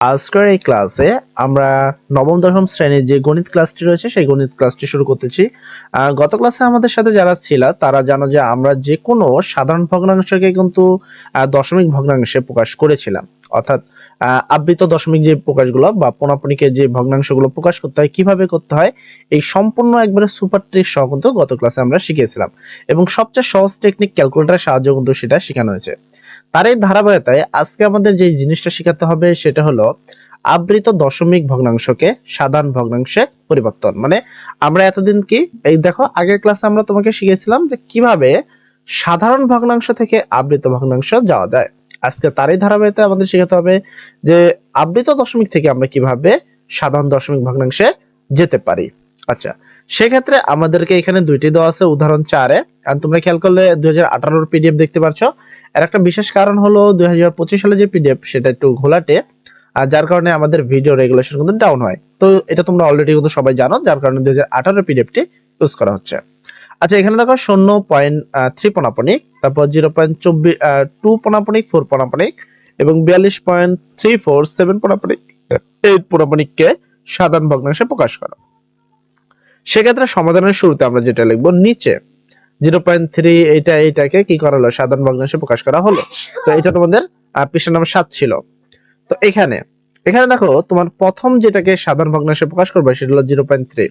আজকের এই ক্লাসে আমরা নবম দশম শ্রেণীর যে গণিত ক্লাসটি রয়েছে সেই গণিত ক্লাসটি শুরু করতেছি। গত ক্লাসে আমাদের সাথে যারা ছিল তারা জানো যে আমরা যে কোনো সাধারণ ভগ্নাংশকে কিন্তু দশমিক ভগ্নাংশে প্রকাশ করেছিলাম, অর্থাৎ আবৃত দশমিক যে প্রকাশগুলো বা পোনাপনিকে যে ভগ্নাংশগুলো প্রকাশ করতে হয় কিভাবে করতে হয় এই সম্পূর্ণ একবারে সুপার ট্রিক সহ কিন্তু গত ক্লাসে আমরা শিখিয়েছিলাম এবং সবচেয়ে সহজ টেকনিক ক্যালকুলেটরের সাহায্য কিন্তু সেটা শেখানো হয়েছে। তার এই ধারাবাহিকতায় আজকে আমাদের যে জিনিসটা শেখাতে হবে সেটা হলো আবৃত দশমিক ভগ্নাংশকে সাধারণ ভগ্নাংশে পরিবর্তন। মানে আমরা এতদিন কি এই দেখো আগের ক্লাসে আমরা তোমাকে শিখেছিলাম যে কিভাবে সাধারণ ভগ্নাংশ থেকে আবৃত ভগ্নাংশ যাওয়া যায়। আজকে তারই ধারাবাহিকতায় আমাদের শেখাতে হবে যে আবৃত দশমিক থেকে আমরা কিভাবে সাধারণ দশমিক ভগ্নাংশে যেতে পারি। আচ্ছা, সেক্ষেত্রে আমাদেরকে এখানে দুইটি দেওয়া আছে উদাহরণ 4-এ, আর তোমরা খেয়াল করলে 2018 পিডিএফ দেখতে পাচ্ছ। এর একটা বিশেষ কারণ হলো 2025 সালে যে পিডিএফ সেটা একটু ঘোলাটে, আর যার কারণে আমাদের ভিডিও রেগুলেশন কিন্তু ডাউন হয়। তো এটা তোমরা অলরেডি কিন্তু সবাই জানো, যার কারণে 2018 পিডিএফটি ইউজ করা হচ্ছে। আচ্ছা, এখানে দেখো 0.3 পনাপনিক, তারপর 0.2 পনাপনিক, 4 পনাপনিক এবং 42.347 পনাপনিক, 8 পনাপনিককে সাধারণ ভগ্নাংশে প্রকাশ করা। সেক্ষেত্রে সমাধানের শুরুতে আমরা যেটা লিখবো নিচে 0.3 এইটাকে কি করা হলো সাধারণ ভগ্নাংশে প্রকাশ করা হলো। তো এটা তোমাদের পৃষ্ঠা নম্বর 7 ছিল। তো এখানে দেখো তোমার প্রথম যেটাকে সাধারণ ভগ্নাংশে প্রকাশ করবে সেটা হলো 0.3।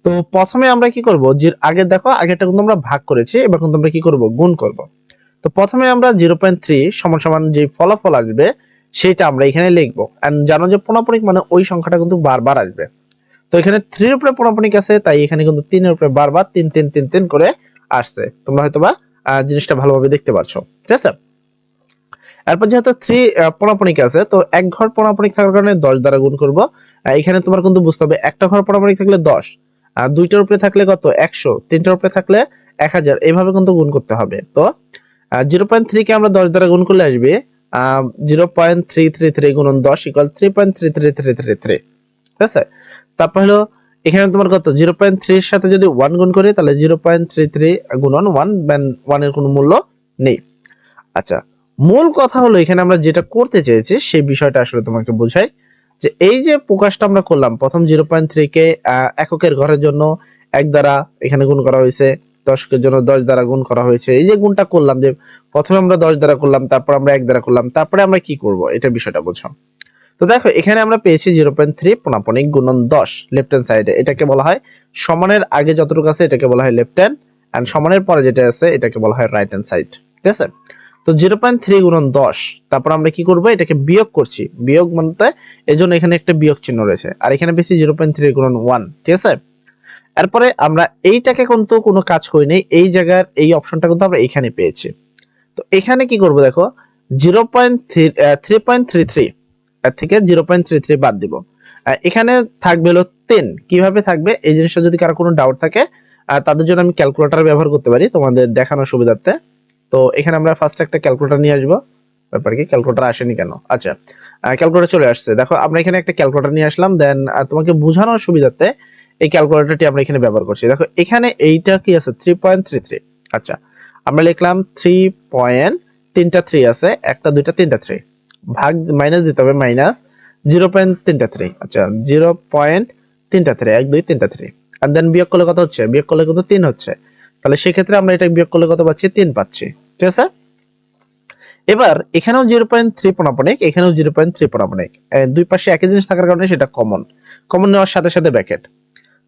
তো প্রথমে আমরা কি করব, যে আগে দেখো আগেরটা কিন্তু আমরা ভাগ করেছি, এবার কিন্তু আমরা কি করব গুণ করব। তো প্রথমে আমরা 0.3 সমান সমান যে ফলাফল আসবে সেটা আমরা এখানে লিখব। এন্ড জানো যে পূর্ণাপনিক মানে ওই সংখ্যাটা কিন্তু বারবার আসবে। তো এখানে 3 এর উপরে পূর্ণাপনিক আছে, তাই এখানে কিন্তু 3 এর উপরে বারবার 3 3 3 3 করে আসছে। তোমরা হয়তোবা জিনিসটা ভালোভাবে দেখতে পাচ্ছ, ঠিক আছে। এরপর যেহেতু 3 পূর্ণাপনিক আছে, তো এক ঘর পূর্ণাপনিক থাকার কারণে 10 দ্বারা গুণ করব। এখানে তোমার কিন্তু বুঝতে হবে একটা ঘর পূর্ণাপনিক থাকলে 10, আর দুইটার উপরে থাকলে কত 100, তিনটার উপরে থাকলে 1000, এইভাবে কিন্তু গুণ করতে হবে। তো 0.3 কে আমরা 10 দ্বারা গুণ করলে আসবে 0.333 গুণন 10 ইকুয়াল 3.33333, ঠিক আছে। তারপর হলো এখানে তোমার কত 0.3 এর সাথে যদি 1 গুণ করি তাহলে 0.33 গুণন 1, দেন 1 এর কোনো মূল্য নেই। আচ্ছা, মূল কথা হলো এখানে আমরা যেটা করতে চেয়েছি সেই বিষয়টা আসলে তোমাকে বোঝাই, যে এই যে প্রকাশটা আমরা করলাম প্রথম 0.3 কে এককের ঘরের জন্য 1 দ্বারা এখানে গুণ করা হয়েছে, 10 এর জন্য 10 দ্বারা গুণ করা হয়েছে। এই যে গুণটা করলাম, যে প্রথমে আমরা 10 দ্বারা করলাম, তারপর আমরা 1 দ্বারা করলাম, তারপরে আমরা কি করব এটা বিষয়টা বুঝো। তো দেখো এখানে আমরা পেয়েছি 0.3 পূর্ণাপনিক গুণন 10 লেফট হ্যান্ড সাইডে। এটাকে বলা হয় সমানের আগে যতটুকু আছে এটাকে বলা হয় লেফট হ্যান্ড, এন্ড সমানের পরে যেটা আছে এটাকে বলা হয় রাইট হ্যান্ড সাইড, ঠিক আছে। তো 0.3 গুণন 10, তারপর আমরা কি করব এটাকে বিয়োগ করছি, বিয়োগ মানে এজন্য এখানে একটা বিয়োগ চিহ্ন রয়েছে, আর এখানে পেয়েছি 0.3 গুণন 1, ঠিক আছে। এরপরে আমরা এইটাকে কিন্তু কোনো কাজ করিনি, এই জায়গার এই অপশনটা কিন্তু আমরা এখানে পেয়েছি। তো এখানে কি করব দেখো 3.33 এর থেকে 0.33 বাদ দিব। এখানে থাকবে হলো 10। কিভাবে থাকবে এই জিনিসটা যদি কারো কোনো ডাউট থাকে তাদের জন্য আমি ক্যালকুলেটর ব্যবহার করতে পারি তোমাদের দেখানোর সুবিধার্থে। তো এখানে আমরা ফার্স্ট একটা ক্যালকুলেটর নিয়ে আসবো। ব্যাপার কি ক্যালকুলেটর আসেনি কেন? আচ্ছা, ক্যালকুলেটর চলে আসছে। দেখো আমরা এখানে একটা ক্যালকুলেটর নিয়ে আসলাম, দেন তোমাকে বোঝানোর সুবিধার্থে এই ক্যালকুলেটরটি আমরা এখানে ব্যবহার করছি। দেখো এখানে এইটা কি আছে 3.33। আচ্ছা, আমরা লিখলাম 3.3 আছে, একটা দুইটা তিনটা 3, ভাগ মাইনাস দিতে হবে মাইনাস 0.33। আচ্ছা 0.33 1 2 3 3, আর দেন বিয়োগ করলে কত হচ্ছে, বিয়োগ করলে কিন্তু 3 হচ্ছে। তাহলে সেক্ষেত্রে আমরা এটা বিয়োগ করলে কত পাচ্ছি 3 পাচ্ছি, ঠিক আছে। এবার এখানেও 0.3 পূর্ণাপনিক, এখানেও 0.3 পূর্ণাপনিক, দুই পাশে একই জিনিস থাকার কারণে সেটা কমন, কমন নেওয়ার সাথে সাথে ব্র্যাকেট।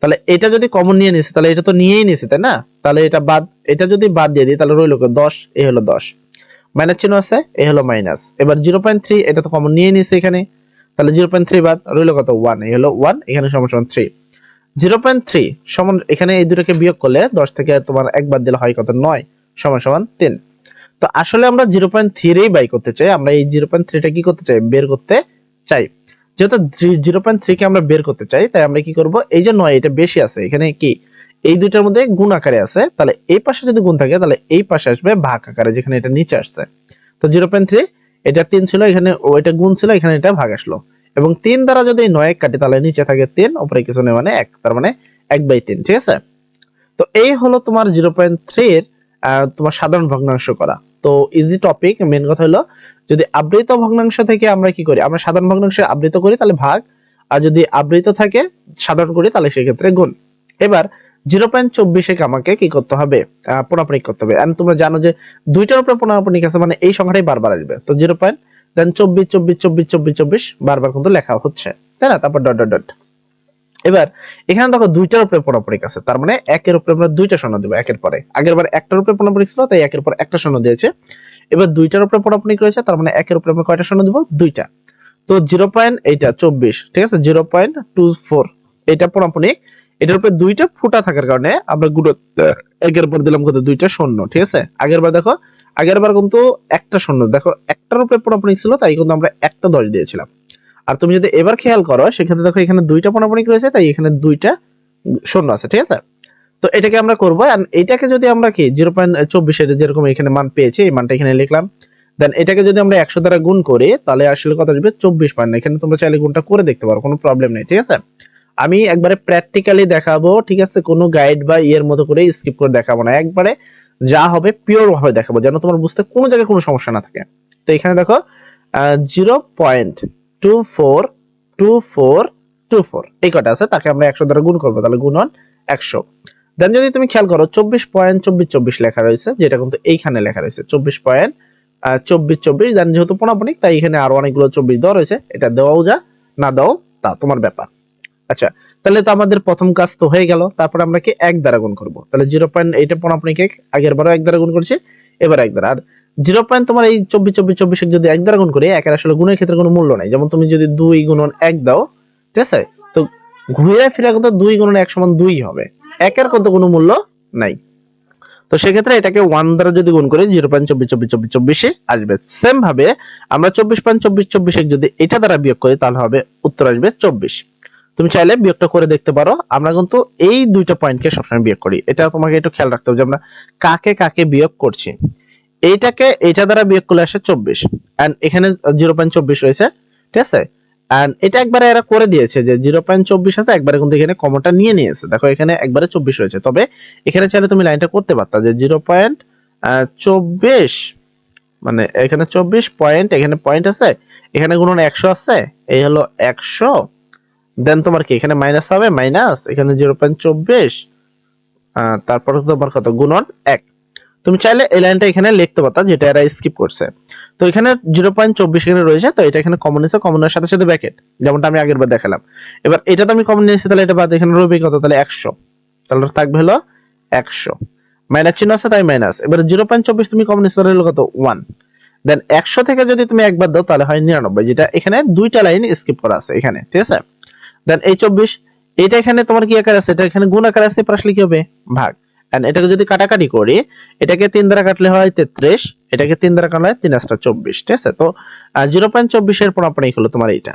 তাহলে এটা যদি কমন নিয়ে নিছি তাহলে এটা তো নিয়েই নিছি তাই না, তাহলে এটা বাদ, এটা যদি বাদ দিয়ে দিই তাহলে রইল 10, এই হলো 10, মাইনাস চিহ্ন আছে এই হলো মাইনাস। এবার 0.3 এটা তো কমন নিয়ে নিছি এখানে, তাহলে 0.3 বাদ রইল কত 1, এই হলো 1, এখানে সমান সমান 3। 0.3 সমান এখানে এই দুটোকে বিয়োগ করলে 10 থেকে তোমার এক বাদ দিলে হয় কত 9 সমান সমান 3। তো আসলে আমরা 0.3 বাই করতে চাই, আমরা এই 0.3টা কি করতে চাই বের করতে চাই। যেহেতু 0.3 কে আমরা বের করতে চাই তাই আমরা কি করব, এই যে 9 এটা বেশি আছে এখানে কি এই দুইটার মধ্যে গুণ আকারে আছে, তাহলে এই পাশে যদি গুণ থাকে তাহলে এই পাশে আসবে ভাগ আকারে, যেখানে এটা নিচে আসছে। তো 0.3 এটা 3 ছিল, এখানে ওইটা গুণ ছিল, এখানে এটা ভাগ আসলো, এবং 3 দ্বারা যদি 9 কাটি তাহলে নিচে থাকে 3, উপরে কিছু নেই মানে 1, তার মানে 1/3, ঠিক আছে। তো এই হলো তোমার 0.3 এর তোমার সাধারণ ভগ্নাংশ করা। তো ইজি টপিক, মেন কথা হলো যদি আবৃত ভগ্নাংশ থেকে আমরা কি করি, আমরা সাধারণ ভগ্নাংশে আবৃত করি তাহলে ভাগ, আর যদি আবৃত থাকে সাধারণ করি তাহলে সেক্ষেত্রে গুণ। এবার 0.24 আমাকে কি করতে হবে, পুনঃপুনিক করতে হবে। এন্ড তোমরা জানো যে দুইটার উপরে পুনঃপুনিক আছে মানে এই সংখ্যাটাই বারবার আসবে। তো 0.24 বারবার কিন্তু লেখা হচ্ছে, তাই না? তারপর ডট ডট ডট। এবার এখানে দেখো দুইটার উপরে পুনঃপুনিক আছে, তার মানে একের উপরে আমরা দুইটা শূন্য দেব একের পরে। আগের বার একটার উপরে পুনঃপুনিক ছিল তাই একের পর একটা শূন্য দিয়েছে। এবার দুইটার উপরে পুনঃপুনিক রয়েছে, তার মানে একের উপরে আমরা কয়টা শূন্য দেব, দুইটা। তো 0.24, ঠিক আছে, 0.24 এটা পুনঃপুনিক, এটার উপরে দুইটা ফুটা থাকার কারণে আমরা গুণ একের পর দিলাম কত, দুইটা শূন্য, ঠিক আছে। আগের বার দেখো, আগের বার কিন্তু একটা শূন্য, দেখো একটার উপরে পুনঃপুনিক ছিল তাই কিন্তু আমরা একটা 10 দিয়েছিলাম। আর তুমি যদি এবার খেয়াল করো সেক্ষেত্রে দেখো এখানে দুইটা পুনঃপুনিক রয়েছে তাই এখানে দুইটা শূন্য আছে, ঠিক আছে। তো এটাকে আমরা করবো, এটাকে যদি আমরা কি 0.24 এর যেরকম এখানে মান পেয়েছি এই মানটা এখানে লিখলাম, দেন এটাকে যদি আমরা 100 দ্বারা গুণ করি তাহলে আসলে কত আসবে, 24 মান। এখানে তোমরা চাইলে গুণটা করে দেখতে পারো, কোনো প্রবলেম নেই, ঠিক আছে। আমি একবারে প্র্যাকটিক্যালি দেখাবো, ঠিক আছে, কোনো গাইড বা ইয়ের মতো করে স্কিপ করে দেখাবো না, একবারে যা হবে পিওর ভাবে দেখাবো যেন তোমার বুঝতে কোনো জায়গায় কোনো সমস্যা না থাকে। তো এখানে দেখো 0.242424 এই কটা আছে, তাকে আমরা 100 দ্বারা গুণ করবো, তাহলে গুণন 100। দেন যদি তুমি খেয়াল করো 24.2424 লেখা রয়েছে, যেটা কিন্তু এইখানে লেখা রয়েছে 24.2424। দেন যেহেতু পুনঃপুনিক তাই এখানে আরো অনেকগুলো 24 দেওয়া রয়েছে, এটা দেওয়াও যা না দাও তা তোমার ব্যাপার। আচ্ছা, তাহলে তো আমাদের প্রথম কাজ তো হয়ে গেল। তারপর আমরা কি 1 দ্বারা গুণ করব, তাহলে 0.8 পুনঃপুনিক আগের বারও 1 দ্বারা গুণ করেছি, এবার 1 দ্বারা। আর 0. তোমার এই 24 যদি 1 দ্বারা গুণ করি, একের আসলে গুণের ক্ষেত্রে কোনো মূল্য নাই। যেমন তুমি যদি 2 গুণন 1 দাও, ঠিক আছে, তো ঘুরে ফিরে কিন্তু 2 গুণন 1 সমান 2 হবে, একের কিন্তু কোনো মূল্য নাই। তো সেক্ষেত্রে এটাকে 1 দ্বারা যদি গুণ করি 0.242424 আসবে। সেম ভাবে আমরা 24.2424 যদি এটা দ্বারা বিয়োগ করি তাহলে হবে উত্তর আসবে 24। তুমি চাইলে বিয়োগটা করে দেখতে পারো। আমরা কিন্তু এই দুইটা পয়েন্টকে সবসময় বিয়োগ করি, এটা তোমাকে একটু খেয়াল রাখতে হবে যে আমরা কাকে কাকে বিয়োগ করছি। এইটাকে এটা দ্বারা বিয়োগ করলে আসে 24, এন্ড এখানে 0.24 রয়েছে, ঠিক আছে। এন্ড এটা একবারে এরা করে দিয়েছে যে 0.24 আছে, একবারে কিন্তু এখানে কমনটা নিয়ে নিয়েছে, দেখো এখানে একবারে 24 রয়েছে। তবে এখানে চাইলে তুমি লাইনটা করতে পারতা যে 0.24 মানে এখানে 24 পয়েন্ট, এখানে পয়েন্ট আছে, এখানে গুণন 100 আছে, এই হলো 100। দেন তোমার কি এখানে মাইনাস হবে, মাইনাস এখানে 0.24, তারপর তোমার কত, গুণন 1। তুমি চাইলে এই লাইনটা এখানে লিখতে পারতা যেটা এরা স্কিপ করছে। তো এখানে 0.24 এখানে রয়েছে, তো এটা এখানে কমন নিছে, কমনের সাথে সাথে ব্র্যাকেট, যেমনটা আমি আগের বার দেখালাম। এবার এটা তো আমি কমন নিয়েছি, তাহলে এটা বাদ, এখানে রবে কত, তাহলে 100, তাহলে থাকবে হলো 100, মাইনাস চিহ্ন আছে তাই মাইনাস। এবার 0.24 তুমি কমন নিয়েছো, তাহলে হলো কত, 1। দেন 100 থেকে যদি তুমি একবার দাও তাহলে হয় 99, যেটা এখানে দুইটা লাইন স্কিপ করা আছে এখানে, ঠিক আছে। দেন এই 24 এটা এখানে তোমার কি আকার আছে, এটা এখানে গুণ আকার আছে, আসলে কি হবে, ভাগ। এন্ড এটাকে যদি কাটাকাটি করি, এটাকে 3 দ্বারা কাটলে হয় 33, এটাকে 3 দ্বারা কাটলে হয় 3 * 24, ঠিক আছে। তো 0.24 এর পুনঃপুনিক হলো তোমার এইটা।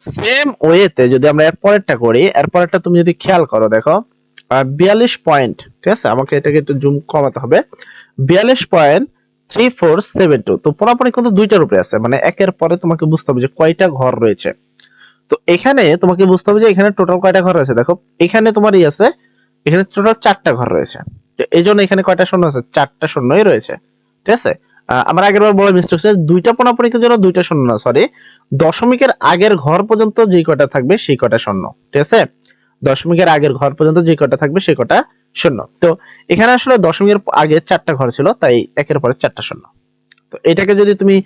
সেম ওয়েতে যদি আমরা এর পরেরটা করি, এর পরেরটা তুমি যদি খেয়াল করো দেখো 42 পয়েন্ট, ঠিক আছে, আমাকে এটাকে একটু জুম কমাতে হবে, 42.3472। তো পুনঃপুনিক কিন্তু দুইটার উপরে আছে, মানে একের পরে তোমাকে বুঝতে হবে যে কয়টা ঘর রয়েছে। তো এখানে তোমাকে বুঝতে হবে যে এখানে টোটাল কয়টা ঘর রয়েছে। দেখো এখানে তোমার ই আছে, এখানে টোটাল 4টা ঘর রয়েছে, তো এই জন্য এখানে কয়টা শূন্য আছে, 4টা শূন্যই রয়েছে, ঠিক আছে। আমার আগের বার বড় মিস্টেক হচ্ছে, দুইটা পুনঃপুনিকের জন্য দুইটা শূন্য না, সরি, দশমিকের আগের ঘর পর্যন্ত যে কয়টা থাকবে সেই কয়টা শূন্য, ঠিক আছে। দশমিকের আগের ঘর পর্যন্ত যে কয়টা থাকবে সেই কয়টা শূন্য। তো এখানে আসলে দশমিকের আগে 4টা ঘর ছিল তাই একের পরে 4টা শূন্য। তো এটাকে যদি তুমি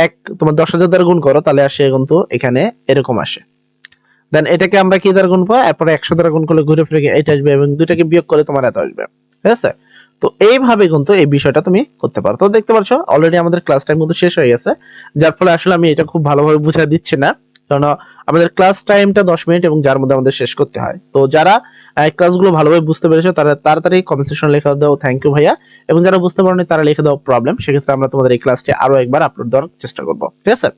এক তোমার 10,000 দ্বারা গুণ করো তাহলে আসে কিন্তু এখানে এরকম আসে। দেন এটাকে আমরা কি দ্বারা গুনবো, এরপর 100 দ্বারা গুণ করলে ঘুরে ফিরে এটা আসবে, এবং দুইটাকে বিয়োগ করে তোমার এত আসবে, ঠিক আছে। তো এইভাবে কিন্তু এই বিষয়টা তুমি করতে পারো। তো দেখতে পাচ্ছ অলরেডি আমাদের ক্লাস টাইম কিন্তু শেষ হয়ে গেছে, যার ফলে আসলে আমি এটা খুব ভালোভাবে বুঝিয়ে দিচ্ছি না, কারণ আমাদের ক্লাস টাইমটা 10 মিনিট এবং যার মধ্যে আমাদের শেষ করতে হয়। তো যারা ক্লাসগুলো ভালোভাবে বুঝতে পেরেছো তারা তাড়াতাড়ি কমেন্ট সেকশনে লিখে দাও থ্যাংক ইউ ভাইয়া, এবং যারা বুঝতে পারোনি তারা লিখে দাও প্রবলেম, সেক্ষেত্রে আমরা তোমাদের এই ক্লাসটি আরো একবার আপলোড দেওয়ার চেষ্টা করব, ঠিক আছে।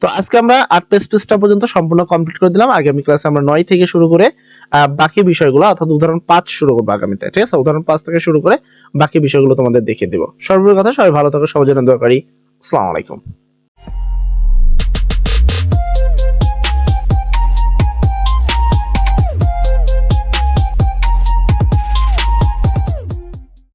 তো আজকে আমরা 8 পেজটা পর্যন্ত সম্পূর্ণ কমপ্লিট করে দিলাম। আগামী ক্লাসে আমরা 9 থেকে শুরু করে বাকি বিষয়গুলো অর্থাৎ উদাহরণ 5 শুরু করব আগামীতে, ঠিক আছে। উদাহরণ 5 থেকে শুরু করে বাকি বিষয়গুলো তোমাদের দেখিয়ে দেব। সর্বোপরি কথা, সবাই ভালো থাকো, সবার জন্য দোয়া করি। আসসালামু আলাইকুম।